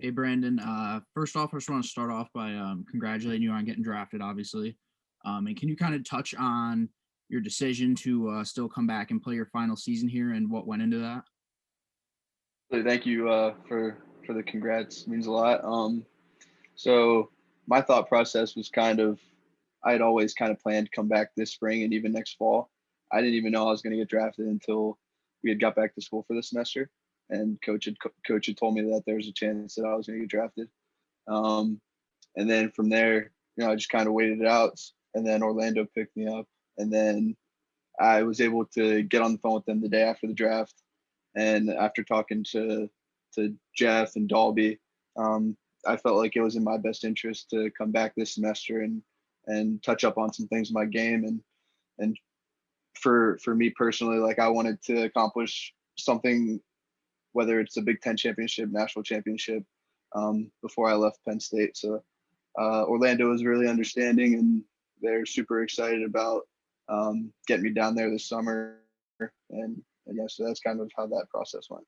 Hey, Brandon. First off, I just want to start off by congratulating you on getting drafted, obviously. And can you kind of touch on your decision to still come back and play your final season here and what went into that? Thank you for the congrats. It means a lot. So my thought process was I had always kind of planned to come back this spring and even next fall. I didn't even know I was going to get drafted until we had got back to school for the semester, and coach had told me that there was a chance that I was going to get drafted. Um, and then from there, I just kind of waited it out. And then Orlando picked me up, and then I was able to get on the phone with them the day after the draft. And after talking to Jeff and Dalby, I felt like it was in my best interest to come back this semester and touch up on some things in my game. And for me personally, like I wanted to accomplish something, whether it's a Big Ten championship, national championship, before I left Penn State. So Orlando was really understanding, and they're super excited about getting me down there this summer. And yeah, so that's kind of how that process went.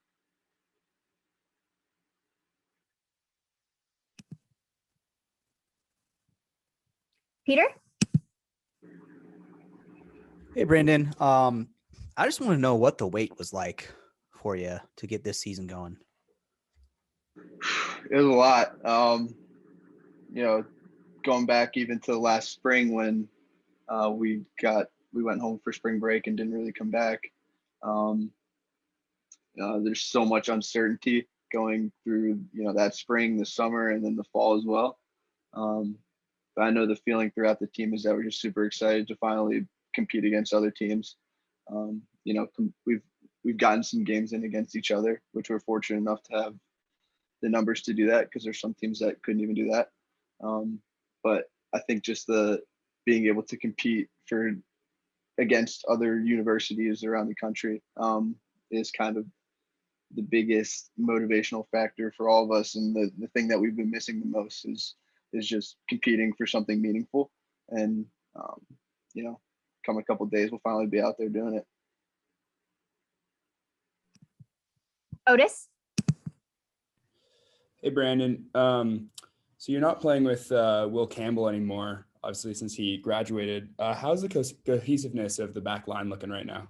Peter? Hey, Brandon. I just want to know what the wait was like for you to get this season going. It was a lot. Going back even to last spring when we went home for spring break and didn't really come back. There's so much uncertainty going through, that spring, the summer, and then the fall as well. But I know the feeling throughout the team is that we're just super excited to finally compete against other teams. We've gotten some games in against each other, which we're fortunate enough to have the numbers to do that, because there's some teams that couldn't even do that. But I think just the being able to compete against other universities around the country is kind of the biggest motivational factor for all of us, and the thing that we've been missing the most is just competing for something meaningful. And come a couple days, we'll finally be out there doing it. Otis? Hey, Brandon. So you're not playing with Will Campbell anymore, obviously, since he graduated. How's the cohesiveness of the back line looking right now?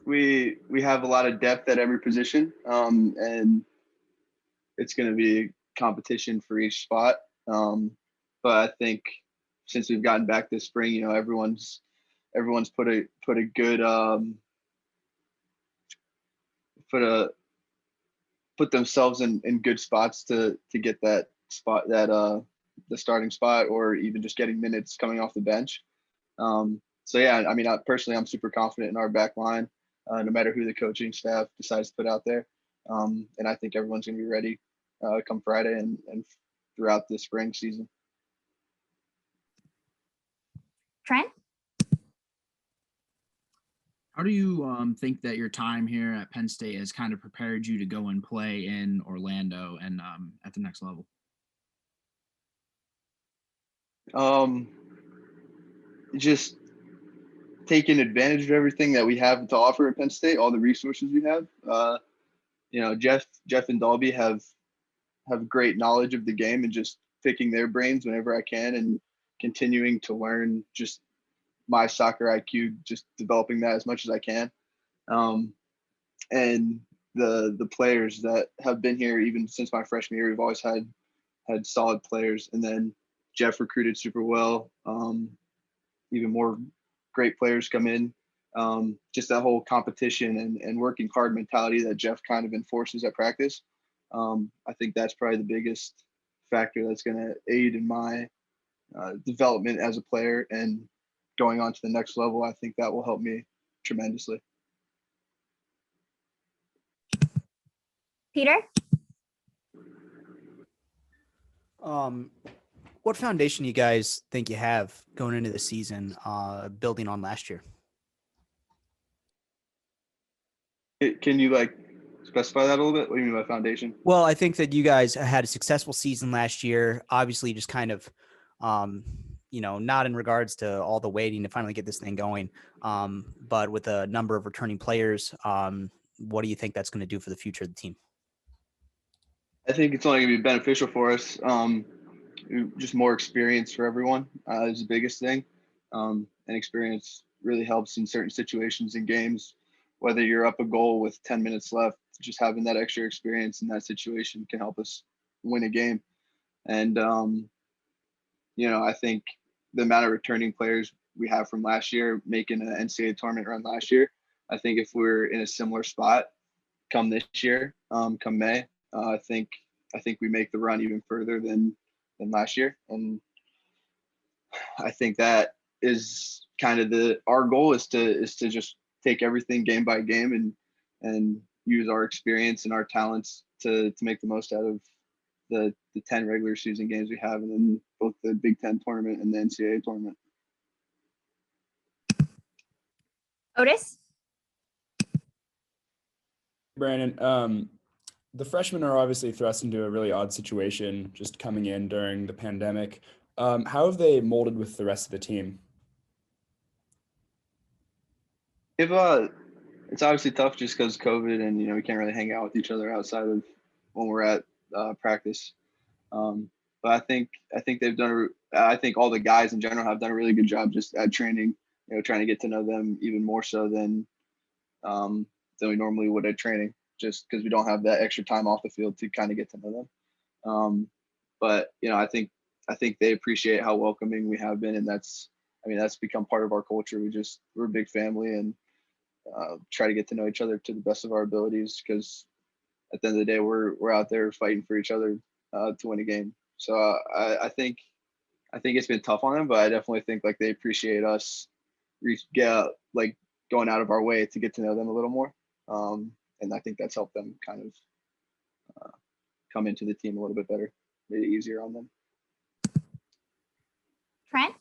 We have a lot of depth at every position, and it's going to be competition for each spot. But I think since we've gotten back this spring, everyone's put a good put themselves in good spots to get that spot, that the starting spot, or even just getting minutes coming off the bench. So yeah, I mean, personally, I'm super confident in our back line, no matter who the coaching staff decides to put out there. And I think everyone's going to be ready come Friday and throughout the spring season. Trent? How do you think that your time here at Penn State has kind of prepared you to go and play in Orlando and at the next level? Just taking advantage of everything that we have to offer at Penn State, all the resources we have. Jeff and Dalby have great knowledge of the game, and just picking their brains whenever I can and continuing to learn just my soccer IQ, just developing that as much as I can. And the players that have been here even since my freshman year, we've always had solid players. And then Jeff recruited super well. Even more great players come in. Just that whole competition and working hard mentality that Jeff kind of enforces at practice. I think that's probably the biggest factor that's going to aid in my development as a player and going on to the next level. I think that will help me tremendously. Peter? What foundation do you guys think you have going into the season, building on last year? Can you specify that a little bit? What do you mean by foundation? Well, I think that you guys had a successful season last year, obviously just kind of, not in regards to all the waiting to finally get this thing going, but with a number of returning players, what do you think that's going to do for the future of the team? I think it's only going to be beneficial for us. Just more experience for everyone is the biggest thing. And experience really helps in certain situations in games, whether you're up a goal with 10 minutes left, just having that extra experience in that situation can help us win a game. And, I think the amount of returning players we have from last year, making an NCAA tournament run last year, I think if we're in a similar spot come this year, come May, I think we make the run even further than last year. And I think that is kind of our goal is to just take everything game by game and use our experience and our talents to make the most out of the 10 regular season games we have, and then both the Big Ten tournament and the NCAA tournament. Otis? Brandon, the freshmen are obviously thrust into a really odd situation just coming in during the pandemic. How have they molded with the rest of the team? It's obviously tough just because COVID and we can't really hang out with each other outside of when we're at practice. But I think they've done. I think all the guys in general have done a really good job just at training. Trying to get to know them even more so than we normally would at training, just because we don't have that extra time off the field to kind of get to know them. But I think they appreciate how welcoming we have been, and that's become part of our culture. We're a big family and try to get to know each other to the best of our abilities, because at the end of the day, we're out there fighting for each other to win a game. So I think it's been tough on them, but I definitely think like they appreciate us going out of our way to get to know them a little more. And I think that's helped them kind of come into the team a little bit better, made it easier on them. Trent?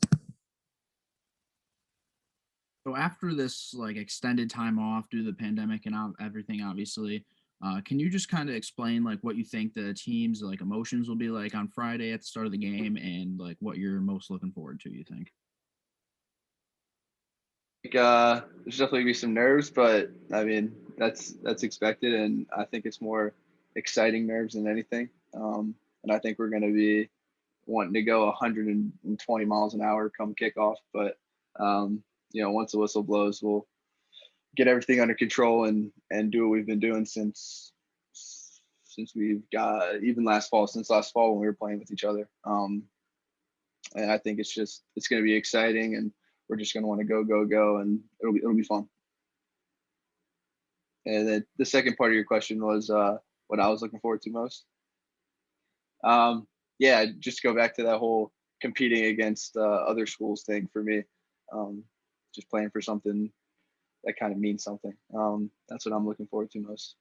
So after this extended time off due to the pandemic and everything, obviously, can you just kind of explain what you think the team's emotions will be like on Friday at the start of the game, and what you're most looking forward to, you think? There's definitely be some nerves, but that's expected, and I think it's more exciting nerves than anything. And I think we're going to be wanting to go 120 miles an hour come kickoff, but once the whistle blows, we'll get everything under control and do what we've been doing since we've got since last fall when we were playing with each other. And I think it's going to be exciting, and we're just going to want to go, and it'll be fun. And then the second part of your question was what I was looking forward to most. Yeah, just go back to that whole competing against other schools thing for me. Just playing for something that kind of means something. That's what I'm looking forward to most.